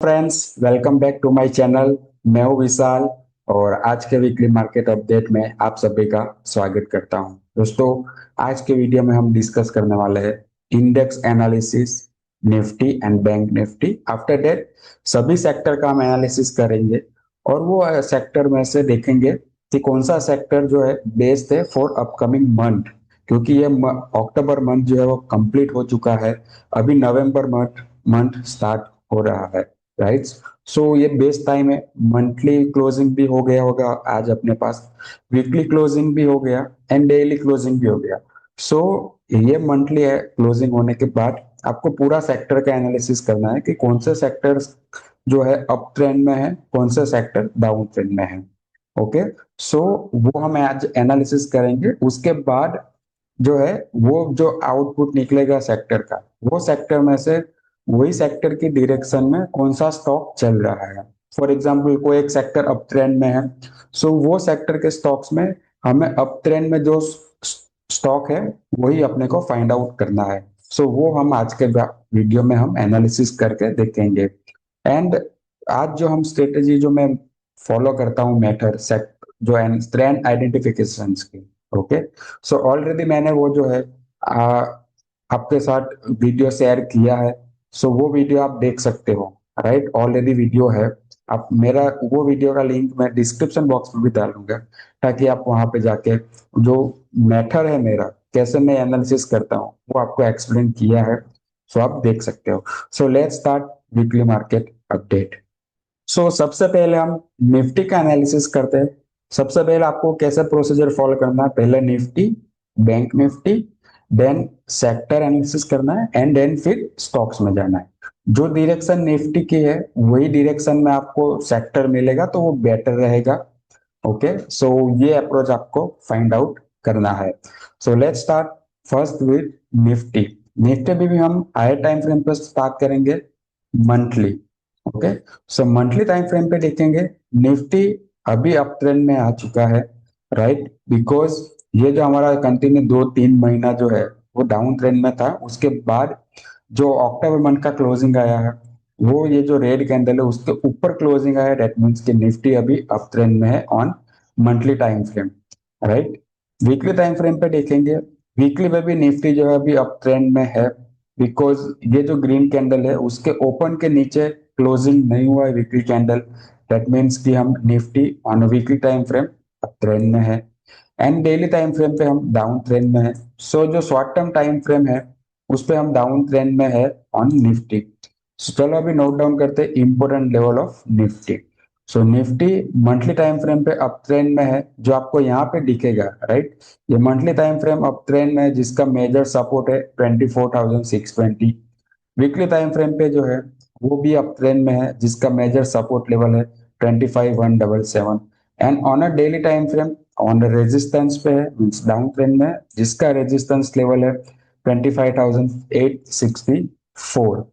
Friends, welcome back to my channel. मैं हूं विशाल और आज के वीकली मार्केट अपडेट में आप सभी का स्वागत करता हूं। दोस्तों, आज के वीडियो में हम डिस्कस करने वाले हैं index analysis, Nifty and bank Nifty. After that सभी सेक्टर का हम एनालिसिस करेंगे और वो सेक्टर में से देखेंगे कि कौन सा सेक्टर जो है बेस्ड है फॉर अपकमिंग मंथ, क्योंकि ये अक्टूबर मंथ जो है वो कंप्लीट हो चुका है। अभी नवंबर मंथ मंथ स्टार्ट हो रहा है, राइट। सो ये बेस्ट टाइम है। मंथली क्लोजिंग भी हो गया होगा आज अपने पास, वीकली क्लोजिंग भी हो गया एंड डेली क्लोजिंग भी हो गया। सो ये मंथली है, क्लोजिंग होने के बाद आपको पूरा सेक्टर का एनालिसिस करना है कि कौन से सेक्टर जो है अप ट्रेंड में है, कौन से सेक्टर डाउन ट्रेंड में है। ओके, सो वो हम आज एनालिसिस करेंगे। उसके बाद जो है वो जो आउटपुट निकलेगा सेक्टर का, वो सेक्टर में से वही सेक्टर की डायरेक्शन में कौन सा स्टॉक चल रहा है। फॉर एग्जांपल कोई एक सेक्टर अप ट्रेंड में है, सो वो सेक्टर के स्टॉक्स में हमें अप ट्रेंड में जो स्टॉक है वही अपने को फाइंड आउट करना है। सो वो हम आज के वीडियो में हम एनालिसिस करके देखेंगे। एंड आज जो हम स्ट्रेटेजी जो मैं फॉलो करता हूँ मेथड सेट जो ट्रेंड आइडेंटिफिकेशन की। ओके, सो ऑलरेडी मैंने वो जो है आ, आपके साथ वीडियो शेयर किया है। सो वो वीडियो आप देख सकते हो, राइट। ऑलरेडी वीडियो है। आप मेरा वो वीडियो का लिंक मैं डिस्क्रिप्शन बॉक्स में भी डालूंगा, ताकि आप वहां पे जाके जो मेथड है मेरा, कैसे मैं एनालिसिस करता हूँ, वो आपको एक्सप्लेन किया है। सो आप देख सकते हो। So let's start weekly market update. So सबसे पहले हम निफ्टी का एनालिसिस करते हैं। सबसे पहले आपको कैसा प्रोसीजर फॉलो करना है, पहले Nifty, bank Nifty, then sector analysis करना है एंड देन फिर स्टॉक्स में जाना है। जो डायरेक्शन निफ्टी की है वही डायरेक्शन में आपको सेक्टर मिलेगा, तो वो बेटर रहेगा। ओके, सो ये अप्रोच आपको फाइंड आउट करना है। सो let's start first with Nifty. Nifty भी हम हायर टाइम फ्रेम पर स्टार्ट करेंगे, मंथली। ओके, सो मंथली टाइम फ्रेम पे देखेंगे, निफ्टी अभी अप ट्रेंड में आ चुका है, राइट। बिकॉज ये जो हमारा कंटिन्यू 2-3 महीना जो है वो डाउन ट्रेंड में था। उसके बाद जो अक्टूबर मंथ का क्लोजिंग आया है, वो ये जो रेड कैंडल है उसके ऊपर क्लोजिंग आया है। दैट मीन्स कि निफ्टी अभी अप ट्रेंड में है on monthly time frame, right. Weekly time frame पे देखेंगे, वीकली में भी निफ्टी जो है अभी अप ट्रेंड में है। बिकॉज ये जो ग्रीन कैंडल है उसके ओपन के नीचे क्लोजिंग नहीं हुआ है वीकली कैंडल। दैट मीन्स कि हम Nifty on weekly time frame up trend में है एंड डेली टाइम फ्रेम पे हम डाउन ट्रेंड में है। सो जो शॉर्ट टर्म टाइम फ्रेम है उस पे हम डाउन ट्रेंड में है ऑन निफ्टी। सो चलो अभी नोट डाउन करते हैं important level of Nifty. So Nifty monthly time frame पे अप ट्रेंड में है, जो आपको यहाँ पे दिखेगा, राइट। ये monthly time frame up trend में है, जिसका मेजर सपोर्ट है 24,620। वीकली टाइम फ्रेम पे जो है वो भी अप ट्रेंड में है, जिसका मेजर सपोर्ट लेवल है 25,177। And on a daily time frame on resistance पे है, मीन्स डाउन ट्रेंड में है, जिसका रेजिस्टेंस लेवल है 25,864।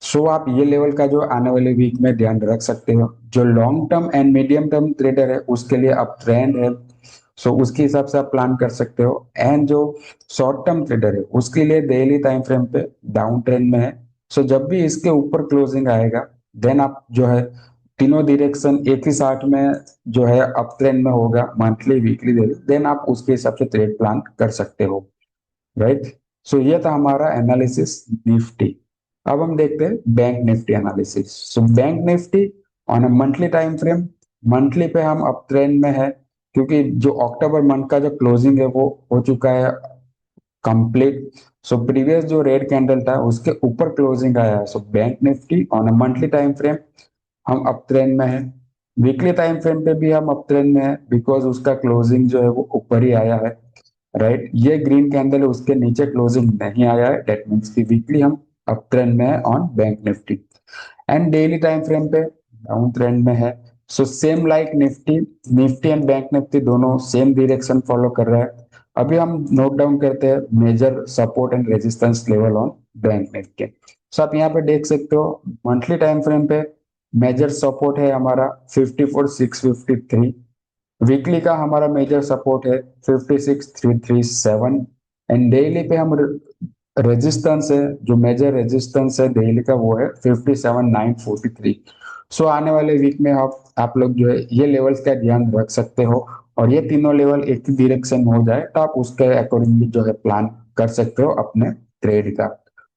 सो आप ये लेवल का जो आने वाले वीक में ध्यान रख सकते हो। जो long term and medium term trader है उसके लिए अप ट्रेंड है, सो उसके हिसाब से आप प्लान कर सकते हो। एंड जो शॉर्ट टर्म ट्रेडर है उसके लिए डेली टाइम फ्रेम पे डाउन ट्रेंड में है। सो जब भी इसके ऊपर क्लोजिंग आएगा, देन आप जो है तीनों डायरेक्शन एक ही साथ में जो है अप ट्रेंड में होगा, मंथली वीकली डेली, देन आप उसके हिसाब से ट्रेड प्लान कर सकते हो, राइट। सो ये था हमारा एनालिसिस निफ्टी। अब हम देखते हैं bank Nifty analysis. So bank Nifty on a monthly time frame, monthly पे हम अप ट्रेंड में है, क्योंकि जो अक्टूबर मंथ का जो क्लोजिंग है वो हो चुका है कंप्लीट। सो प्रीवियस जो रेड कैंडल था उसके ऊपर क्लोजिंग आया है। So bank Nifty on a monthly time frame हम अप ट्रेंड में है। वीकली टाइम फ्रेम पे भी हम अप ट्रेंड में है, बिकॉज उसका क्लोजिंग जो है वो ऊपर ही आया है, राइट। ये ग्रीन कैंडल है उसके नीचे क्लोजिंग नहीं आया है, दैट मीन्स कि वीकली हम अप ट्रेंड में है on bank Nifty. And daily time frame पे डाउन ट्रेंड में है। So same like Nifty, Nifty and bank Nifty दोनों सेम डायरेक्शन फॉलो कर रहा है। अभी हम नोट डाउन करते हैं major support and resistance level on bank Nifty. So आप यहाँ पे देख सकते हो मंथली टाइम फ्रेम पे मेजर सपोर्ट है हमारा 54,653। वीकली का हमारा मेजर सपोर्ट है 56,337। एंड डेली पे हम रेजिस्टेंस है, जो मेजर रेजिस्टेंस है दिल्ली का वो है 57,943। सो आने वाले वीक में आप लोग जो है ये लेवल्स का ध्यान रख सकते हो, और ये तीनों लेवल एक ही डायरेक्शन में हो जाए तो आप उसके अकॉर्डिंगली जो है प्लान कर सकते हो अपने ट्रेड का।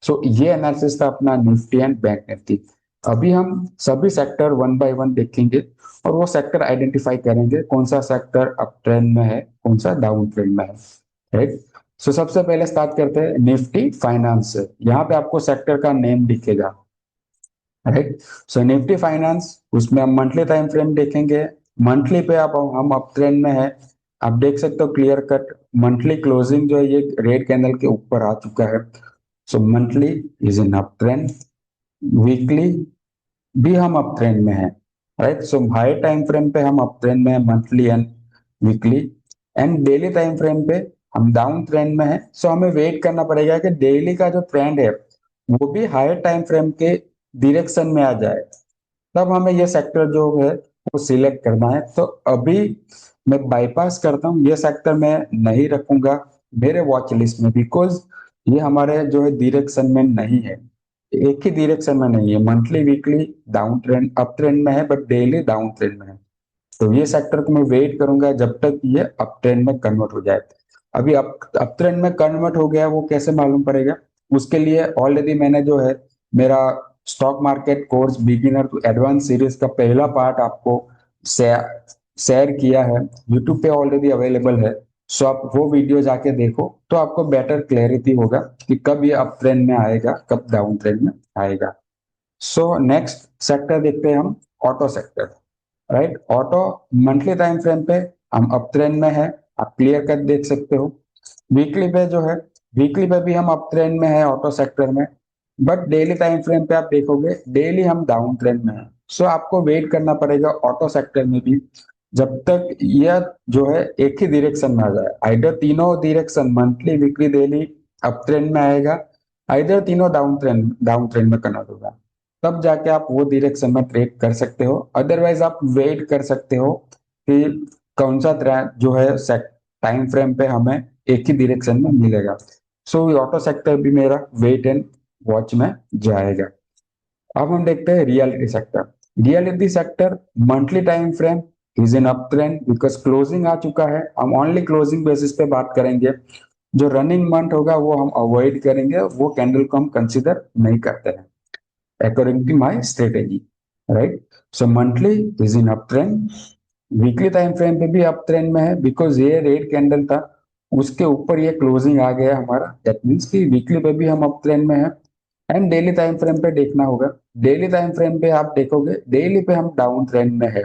सो ये एनालिसिस था अपना निफ्टी एंड बैंक निफ्टी। अभी हम सभी सेक्टर वन बाय वन देखेंगे, और वो सेक्टर आइडेंटिफाई करेंगे कौन सा सेक्टर अप ट्रेंड में है, कौन सा डाउन ट्रेंड में है, राइट। सो सबसे पहले स्टार्ट करते हैं निफ्टी फाइनेंस से। यहाँ पे आपको सेक्टर का नेम दिखेगा, राइट। सो निफ्टी फाइनेंस, उसमें हम मंथली टाइम फ्रेम देखेंगे। मंथली पे आप हम अप ट्रेंड में है, आप देख सकते हो क्लियर कट। मंथली क्लोजिंग जो है ये रेड कैंडल के ऊपर आ चुका है। सो monthly is in up trend. Weekly भी हम अप ट्रेंड में है, राइट। सो हाई टाइम फ्रेम पे हम अप ट्रेंड में है, monthly and weekly. And daily time frame पे हम डाउन ट्रेंड में है। सो हमें वेट करना पड़ेगा कि डेली का जो ट्रेंड है वो भी हायर टाइम फ्रेम के डायरेक्शन में आ जाए, तब हमें ये सेक्टर जो है वो सिलेक्ट करना है। तो अभी मैं बाईपास करता हूँ, ये सेक्टर मैं नहीं रखूंगा मेरे वॉच लिस्ट में, बिकॉज ये हमारे जो है डायरेक्शन में नहीं है, एक ही डायरेक्शन में नहीं है। Monthly weekly down trend up trend में है, बट डेली डाउन ट्रेंड में है। तो ये सेक्टर को मैं वेट करूंगा जब तक ये अप ट्रेंड में कन्वर्ट हो जाए। अभी अप ट्रेंड में कन्वर्ट हो गया वो कैसे मालूम पड़ेगा, उसके लिए ऑलरेडी मैंने जो है मेरा stock market course beginner to advance series का पहला पार्ट आपको शेयर किया है, यूट्यूब पे ऑलरेडी अवेलेबल है। सो आप वो वीडियो जाके देखो तो आपको बेटर क्लैरिटी होगा कि कब ये अप ट्रेंड में आएगा, कब डाउन ट्रेंड में आएगा। सो नेक्स्ट सेक्टर देखते हैं हम, auto sector, right. Auto monthly time frame पे हम अप ट्रेंड में है, आप क्लियर कट देख सकते हो। वीकली पे जो है, वीकली पे भी हम अप ट्रेंड में है ऑटो सेक्टर में, बट डेली टाइम फ्रेम पे आप देखोगे डेली हम डाउन ट्रेंड में है। सो आपको वेट करना पड़ेगा ऑटो सेक्टर में भी, जब तक यह जो है एक ही डायरेक्शन में आ जाए। आइडर तीनों direction monthly weekly daily up trend में आएगा, आइडर तीनों डाउन ट्रेंड में कन्वर्ट होगा, तब जाके आप वो डायरेक्शन में ट्रेड कर सकते हो। अदरवाइज आप वेट कर सकते हो कि कौन सा जो है टाइम फ्रेम पे हमें एक ही डायरेक्शन में मिलेगा। सो ऑटो सेक्टर भी मेरा वेट एंड वॉच में जाएगा। अब हम देखते हैं reality sector. Reality sector monthly time frame is in up trend, because closing आ चुका है। हम ओनली क्लोजिंग बेसिस पे बात करेंगे, जो रनिंग मंथ होगा वो हम अवॉइड करेंगे, वो कैंडल को हम कंसिडर नहीं करते हैं according to my strategy, right? So monthly is in uptrend, weekly time frame पे भी अप ट्रेंड में है, बिकॉज ये रेड कैंडल था उसके ऊपर ये क्लोजिंग आ गया हमारा, दैट मीन्स कि वीकली पे भी हम अप ट्रेंड में है। एंड डेली टाइम फ्रेम पे देखना होगा, डेली टाइम फ्रेम पे आप देखोगे डेली पे हम डाउन ट्रेंड में है,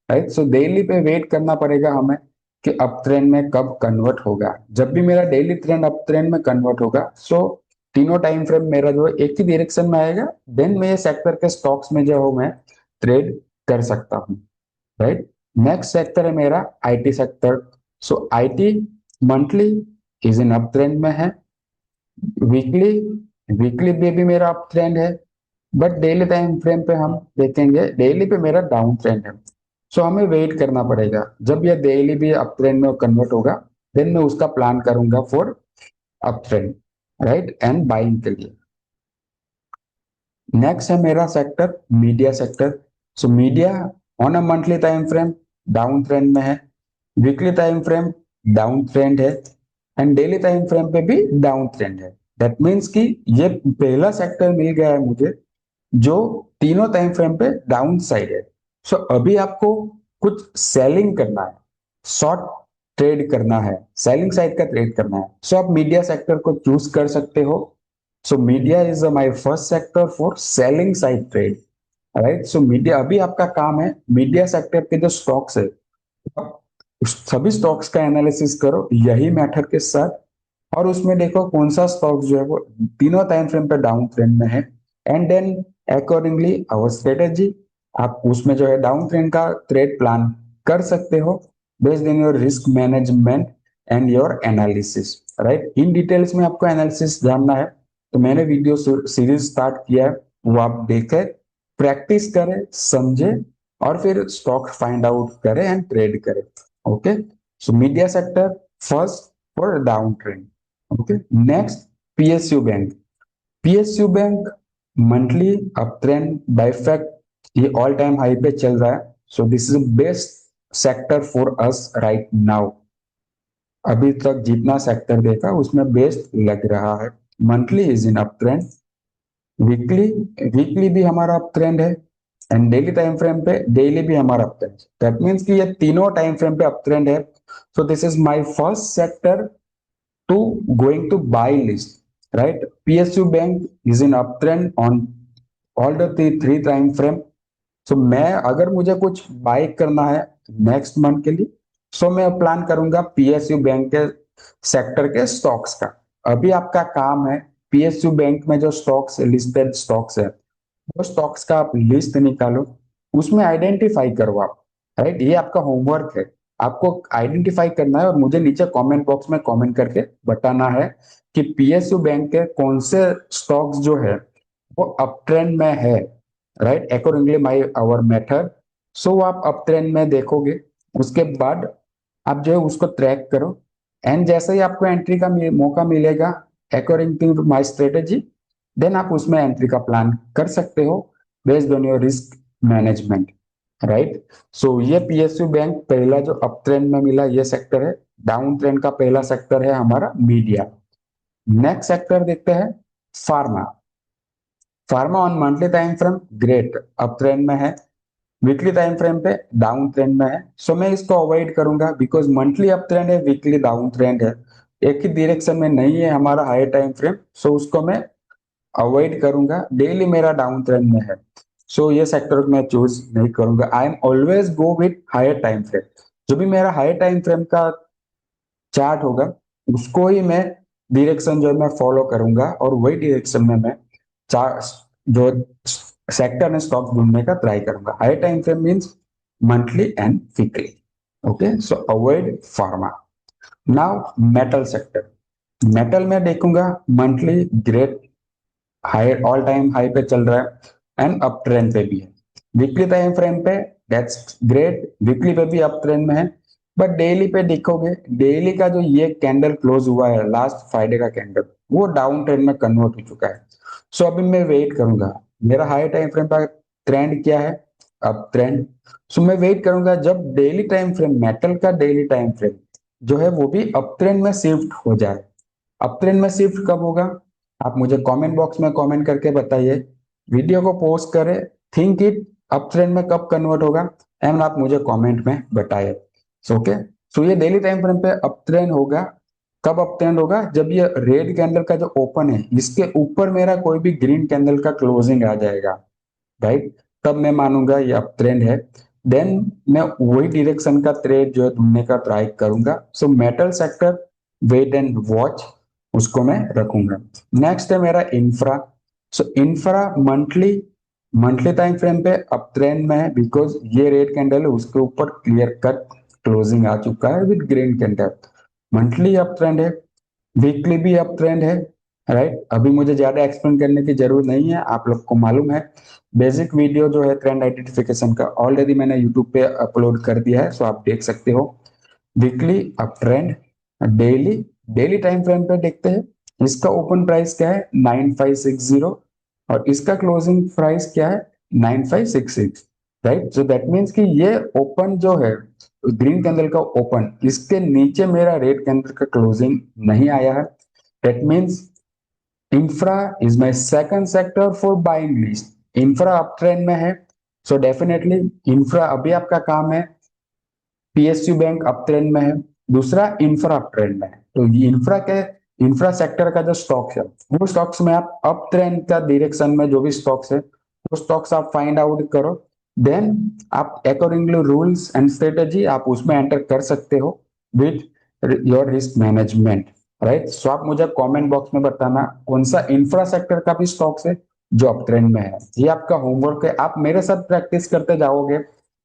राइट। सो डेली पे वेट करना पड़ेगा हमें कि अप ट्रेंड में कब कन्वर्ट होगा। जब भी मेरा डेली ट्रेंड अप ट्रेंड में कन्वर्ट होगा, सो तीनों टाइम फ्रेम मेरा जो है एक ही डायरेक्शन में आएगा, देन मैं ये सेक्टर के स्टॉक्स में जो हो मैं ट्रेड कर सकता हूँ, राइट। नेक्स्ट सेक्टर है मेरा IT sector. So IT monthly is in up trend में है, वीकली वीकली भी मेरा अप ट्रेंड है, बट डेली टाइम फ्रेम पे हम देखेंगे डेली पे मेरा डाउन ट्रेंड है। सो हमें वेट करना पड़ेगा, जब यह डेली भी अप ट्रेंड में कन्वर्ट होगा देन मैं उसका प्लान करूंगा for up trend, right, and buying के लिए। नेक्स्ट है मेरा sector media sector. So media on a monthly time frame down trend में है, weekly time frame down trend है, एंड डेली टाइम फ्रेम पे भी डाउन ट्रेंड है। दैट मीन्स कि ये पहला सेक्टर मिल गया है मुझे जो तीनों टाइम फ्रेम पे डाउन साइड है। सो अभी आपको कुछ सेलिंग करना है, शॉर्ट ट्रेड करना है, सेलिंग साइड का ट्रेड करना है, सो आप मीडिया सेक्टर को चूज कर सकते हो। So media is my first sector for selling side trade, right. So media अभी आपका काम है मीडिया सेक्टर के जो स्टॉक्स है आप सभी स्टॉक्स का एनालिसिस करो यही मेथड के साथ, और उसमें देखो कौन सा स्टॉक जो है वो तीनों टाइम फ्रेम पे डाउन ट्रेंड में है, and then accordingly our strategy, आप उसमें जो है डाउन ट्रेंड का ट्रेड प्लान कर सकते हो based in your risk management and your analysis, right. In details में आपको एनालिसिस जानना है तो मैंने वीडियो सीरीज स्टार्ट किया है, वो आप देखें, प्रैक्टिस करें, समझे, और फिर स्टॉक फाइंड आउट करें एंड ट्रेड करें। Okay, so media sector first for down trend. Okay, next PSU bank. PSU bank monthly up trend bye fact ये ऑल टाइम हाई पे चल रहा है। So this is best sector for us right now. अभी तक जितना sector देखा उसमें बेस्ट लग रहा है। Monthly is in up trend, weekly weekly भी हमारा अप ट्रेंड है, एंड डेली टाइम फ्रेम पे डेली भी हमारा अप ट्रेंड। दैट मीन्स कि ये तीनों टाइम फ्रेम पे अप ट्रेंड है। So this is my first sector to going to buy list, right. PSU bank is in up trend on all the three time frame. So मैं अगर मुझे कुछ bye करना है नेक्स्ट मंथ के लिए, सो मैं प्लान करूंगा पीएसयू बैंक के सेक्टर के स्टॉक्स का। अभी आपका काम है पीएसयू बैंक में जो स्टॉक्स लिस्टेड स्टॉक्स है वो स्टॉक्स का आप लिस्ट निकालो, उसमें आइडेंटिफाई करो आप, राइट। ये आपका होमवर्क है, आपको आइडेंटिफाई करना है और मुझे नीचे कमेंट बॉक्स में कमेंट करके बताना है कि पीएसयू बैंक के कौन से स्टॉक्स जो है वो अप ट्रेंड में है, right, accordingly my our method. So आप अप ट्रेंड में देखोगे, उसके बाद आप जो है उसको ट्रैक करो, एंड जैसे ही आपको एंट्री का मौका मिलेगा according to my strategy, then आप उसमें एंट्री का प्लान कर सकते हो based on your risk management, right. So ये पीएसयू बैंक पहला जो अप ट्रेंड में मिला ये सेक्टर है। डाउन ट्रेंड का पहला सेक्टर है हमारा मीडिया। नेक्स्ट सेक्टर देखते हैं pharma. Pharma on monthly time frame great up trend में है, वीकली टाइम फ्रेम पे डाउन ट्रेंड में है। सो मैं इसको अवॉइड करूंगा बिकॉज मंथली अप ट्रेंड है, वीकली डाउन ट्रेंड है, एक ही डायरेक्शन में नहीं है हमारा हायर टाइम फ्रेम। सो उसको मैं अवॉइड करूंगा। डेली मेरा डाउन ट्रेंड में है, सो ये सेक्टर मैं चूज नहीं करूंगा। I am always go with higher time frame. जो भी मेरा हायर टाइम फ्रेम का चार्ट होगा उसको ही मैं डायरेक्शन जो है मैं फॉलो करूंगा, और वही डायरेक्शन में मैं चार जो सेक्टर में स्टॉक ढूंढने का ट्राई करूंगा। High time frame means monthly and weekly. Okay, so avoid pharma. Now metal sector. Metal में देखूंगा monthly great high all time high पे चल रहा है एंड अप ट्रेंड पे भी है। वीकली टाइम फ्रेम पे दैट्स ग्रेट, वीकली पे भी अप ट्रेंड में है। बट डेली पे देखोगे, डेली का जो ये कैंडल क्लोज हुआ है लास्ट फ्राइडे का कैंडल, वो डाउन ट्रेंड में कन्वर्ट हो चुका है। सो अभी मैं वेट करूंगा, मेरा हाई टाइम फ्रेम का ट्रेंड क्या है, अप ट्रेंड। सो मैं वेट करूंगा जब डेली टाइम फ्रेम, मेटल का डेली टाइम फ्रेम जो है वो भी अप ट्रेंड में शिफ्ट हो जाए। अप ट्रेंड में शिफ्ट कब होगा, आप मुझे कमेंट बॉक्स में कमेंट करके बताइए। वीडियो को पोस्ट करें, थिंक इट अप ट्रेंड में कब कन्वर्ट होगा, एंड आप मुझे कमेंट में बताइए। ओके, सो ये डेली टाइम फ्रेम पे अप ट्रेंड होगा। कब अप ट्रेंड होगा, जब ये रेड कैंडल का जो ओपन है इसके ऊपर मेरा कोई भी ग्रीन कैंडल का क्लोजिंग आ जाएगा, राइट, तब मैं मानूंगा ये अप ट्रेंड है। देन मैं वही डायरेक्शन का ट्रेड जो है ढूंढने का ट्राई करूंगा। So metal sector wait and watch, उसको मैं रखूंगा। नेक्स्ट है मेरा infra. So infra monthly monthly time frame पे अप ट्रेंड में है बिकॉज ये रेड कैंडल है उसके ऊपर क्लियर कट क्लोजिंग आ चुका है with green candle. Monthly up trend है, वीकली भी अप ट्रेंड है, राइट। अभी मुझे ज्यादा एक्सप्लेन करने की जरूरत नहीं है, आप लोग को मालूम है। बेसिक वीडियो जो है ट्रेंड आइडेंटिफिकेशन का ऑलरेडी मैंने यूट्यूब पे अपलोड कर दिया है, सो आप देख सकते हो। Weekly up trend, daily daily time frame पे देखते हैं। इसका ओपन प्राइस क्या है 9560, और इसका क्लोजिंग प्राइस क्या है 9566, राइट। सो दैट मीन्स कि ये ओपन जो है ग्रीन कैंडल का ओपन, इसके नीचे मेरा रेड कैंडल का क्लोजिंग नहीं आया है। That means infra is my second sector for buying list. Infra up trend में है, सो डेफिनेटली इंफ्रा अभी आपका काम है। पीएसयू बैंक अप ट्रेंड में है, दूसरा इंफ्रा अप ट्रेंड में है। तो ये इंफ्रा सेक्टर का जो स्टॉक्स है वो स्टॉक्स में आप अप ट्रेंड का डायरेक्शन में जो भी स्टॉक्स है वो स्टॉक्स आप फाइंड आउट करो। देन आप अकॉर्डिंगली रूल्स एंड स्ट्रेटेजी आप उसमें एंटर कर सकते हो with your risk management, right. So आप मुझे कमेंट बॉक्स में बताना कौन सा इंफ्रा सेक्टर का भी स्टॉक्स है जो अप ट्रेंड में है। ये आपका होमवर्क है, आप मेरे साथ प्रैक्टिस करते जाओगे,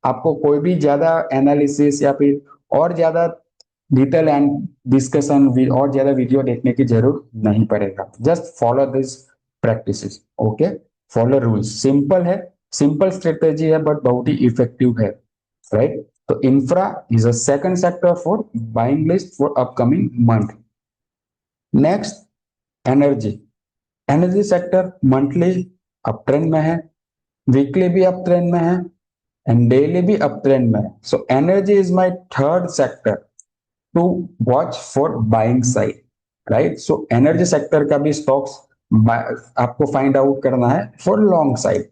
आपको कोई भी ज्यादा एनालिसिस या फिर और ज्यादा डिटेल एंड डिस्कशन और ज्यादा वीडियो देखने की जरूरत नहीं पड़ेगा। Just follow this practices, okay. Follow rules, simple है, सिंपल स्ट्रेटेजी है बट बहुत ही इफेक्टिव है, राइट। तो infra is a second sector for buying list for upcoming month. Next energy, energy sector monthly up trend में है, weekly भी up trend में है एंड डेली भी अप ट्रेंड में है। So energy is my third sector to watch for buying side, right. So energy sector का भी स्टॉक्स आपको फाइंड आउट करना है फॉर लॉन्ग साइड।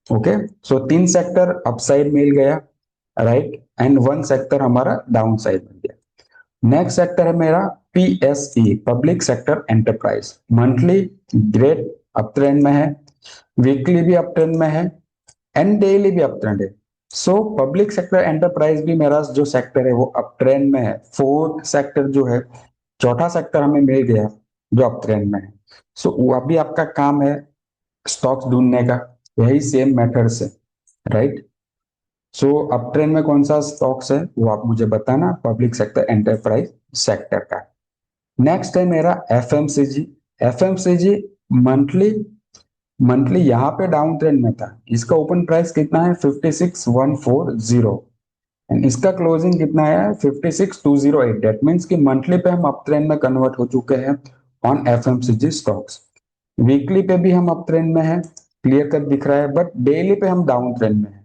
ओके, सो तीन सेक्टर अपसाइड मिल गया, राइट, एंड वन सेक्टर हमारा डाउन साइड मिल गया। नेक्स्ट सेक्टर है मेरा PSE, public sector enterprise. Monthly great up trend में है, वीकली भी अप ट्रेंड में है एंड डेली भी अप ट्रेंड है। सो पब्लिक सेक्टर एंटरप्राइज भी मेरा जो सेक्टर है वो अप ट्रेंड में है। फोर्थ सेक्टर जो है, चौथा सेक्टर हमें मिल गया जो अप ट्रेंड में है। सो वो अभी आपका काम है स्टॉक्स ढूंढने का, यही सेम मेथड से, राइट। सो अप ट्रेंड में कौन सा स्टॉक्स है वो आप मुझे बताना, पब्लिक सेक्टर एंटरप्राइज सेक्टर का। नेक्स्ट है मेरा एफएमसीजी। एफएमसीजी मंथली, मंथली यहाँ पे डाउन ट्रेंड में था, इसका ओपन प्राइस कितना है 56,140 एंड इसका क्लोजिंग कितना है 56,208। दैट मीन्स कि मंथली पे हम अप ट्रेंड में कन्वर्ट हो चुके हैं ऑन एफएमसीजी स्टॉक्स। वीकली पे भी हम अप ट्रेंड में है, क्लियर कट दिख रहा है, बट डेली पे हम डाउन ट्रेंड में है,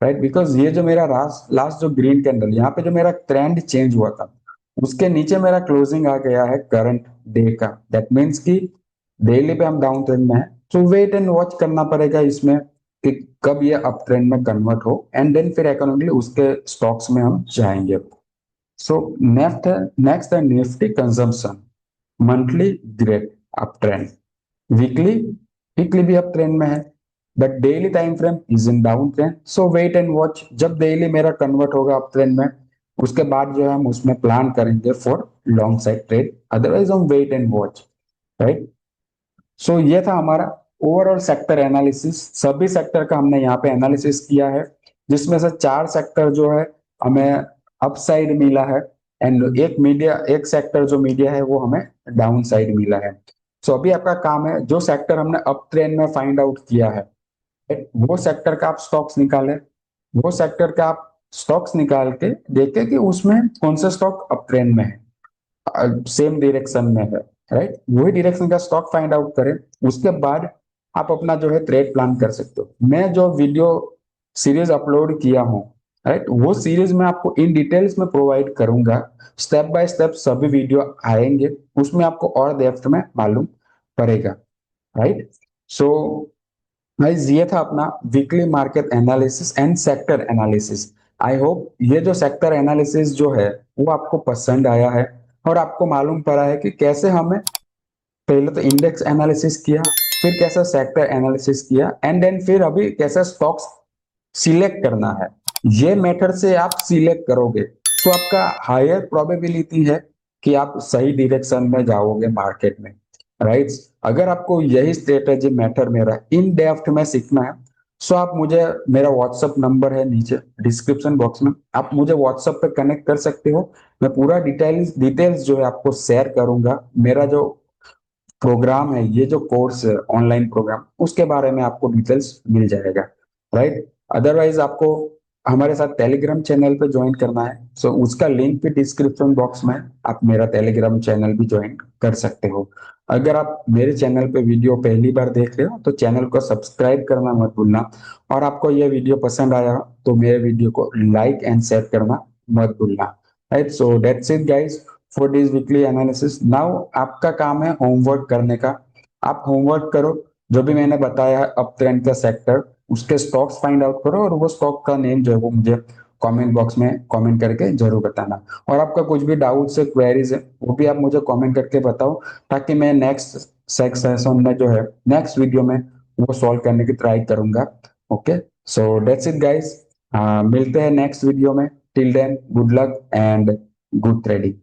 राइट। बिकॉज ये जो मेरा लास्ट लास्ट जो ग्रीन कैंडल यहाँ पे जो मेरा ट्रेंड चेंज हुआ था उसके नीचे मेरा क्लोजिंग आ गया है करंट डे का। दैट मीन्स कि डेली पे हम डाउन ट्रेंड में है, तो वेट एंड वॉच करना पड़ेगा इसमें कि कब ये अप ट्रेंड में कन्वर्ट हो एंड देन फिर अकॉर्डिंगली उसके स्टॉक्स में हम जाएंगे। सो नेक्स्ट है Nifty consumption, monthly great up trend, weekly weekly भी अप ट्रेंड में है, but daily time frame is in down trend. So wait and watch, जब डेली मेरा कन्वर्ट होगा अप ट्रेंड में उसके बाद जो है हम उसमें प्लान करेंगे for long side trade, otherwise हम wait and watch, right. So ये था हमारा ओवरऑल सेक्टर एनालिसिस। सभी सेक्टर का हमने यहाँ पे एनालिसिस किया है, जिसमें से चार सेक्टर जो है हमें अपसाइड मिला है एंड एक मीडिया, एक सेक्टर जो मीडिया है वो हमें डाउन साइड मिला है। सो अभी आपका काम है जो सेक्टर हमने अप ट्रेंड में फाइंड आउट किया है, वो सेक्टर का आप स्टॉक्स निकालें, वो सेक्टर का आप स्टॉक्स निकाल के देखें कि उसमें कौन सा स्टॉक अप ट्रेंड में है, सेम डायरेक्शन में है, राइट। वही डायरेक्शन का स्टॉक फाइंड आउट करें, उसके बाद आप अपना जो है ट्रेड प्लान कर सकते हो। मैं जो वीडियो सीरीज अपलोड किया हूँ, राइट, वो सीरीज मैं आपको इन डिटेल्स में प्रोवाइड करूंगा, स्टेप बाय स्टेप सभी वीडियो आएंगे, उसमें आपको और डेप्थ में मालूम पड़ेगा, राइट। सो गाइस ये था अपना weekly market analysis and sector analysis. I hope ये जो सेक्टर एनालिसिस जो है वो आपको पसंद आया है और आपको मालूम पड़ा है कि कैसे हमें पहले तो इंडेक्स एनालिसिस किया, फिर कैसे सेक्टर एनालिसिस किया एंड देन फिर अभी कैसे स्टॉक्स सिलेक्ट करना है। ये मेथड से आप सिलेक्ट करोगे तो आपका हायर प्रोबेबिलिटी है कि आप सही डायरेक्शन में जाओगे मार्केट में, राइट। अगर आपको यही स्ट्रेटेजी मेथड मेरा इन डेप्थ में सीखना है, सो आप मुझे, मेरा व्हाट्सएप नंबर है नीचे डिस्क्रिप्शन बॉक्स में, आप मुझे व्हाट्सएप पे कनेक्ट कर सकते हो। मैं पूरा डिटेल्स डिटेल्स जो है आपको शेयर करूंगा। मेरा जो प्रोग्राम है, ये जो कोर्स है ऑनलाइन प्रोग्राम, उसके बारे में आपको डिटेल्स मिल जाएगा, राइट। अदरवाइज आपको हमारे साथ टेलीग्राम चैनल पे ज्वाइन करना है, सो उसका लिंक भी डिस्क्रिप्शन बॉक्स में, आप मेरा टेलीग्राम चैनल भी ज्वाइन कर सकते हो। अगर आप मेरे चैनल पे वीडियो पहली बार देख रहे हो तो चैनल को सब्सक्राइब करना मत भूलना, और आपको यह वीडियो पसंद आया तो मेरे वीडियो को लाइक एंड शेयर करना मत भूलना, right. So that's it guys for this weekly analysis. Now आपका काम है होमवर्क करने का। आप होमवर्क करो, जो भी मैंने बताया है अप ट्रेंड का सेक्टर, उसके स्टॉक्स फाइंड आउट करो और वो स्टॉक का नेम जो है वो मुझे कमेंट बॉक्स में कमेंट करके जरूर बताना। और आपका कुछ भी डाउट्स है, क्वेरीज है, वो भी आप मुझे कमेंट करके बताओ, ताकि मैं नेक्स्ट सेशन में जो है नेक्स्ट वीडियो में वो सॉल्व करने की ट्राई करूंगा। Okay, so that's it guys, मिलते हैं नेक्स्ट वीडियो में। Till then good luck and good trading.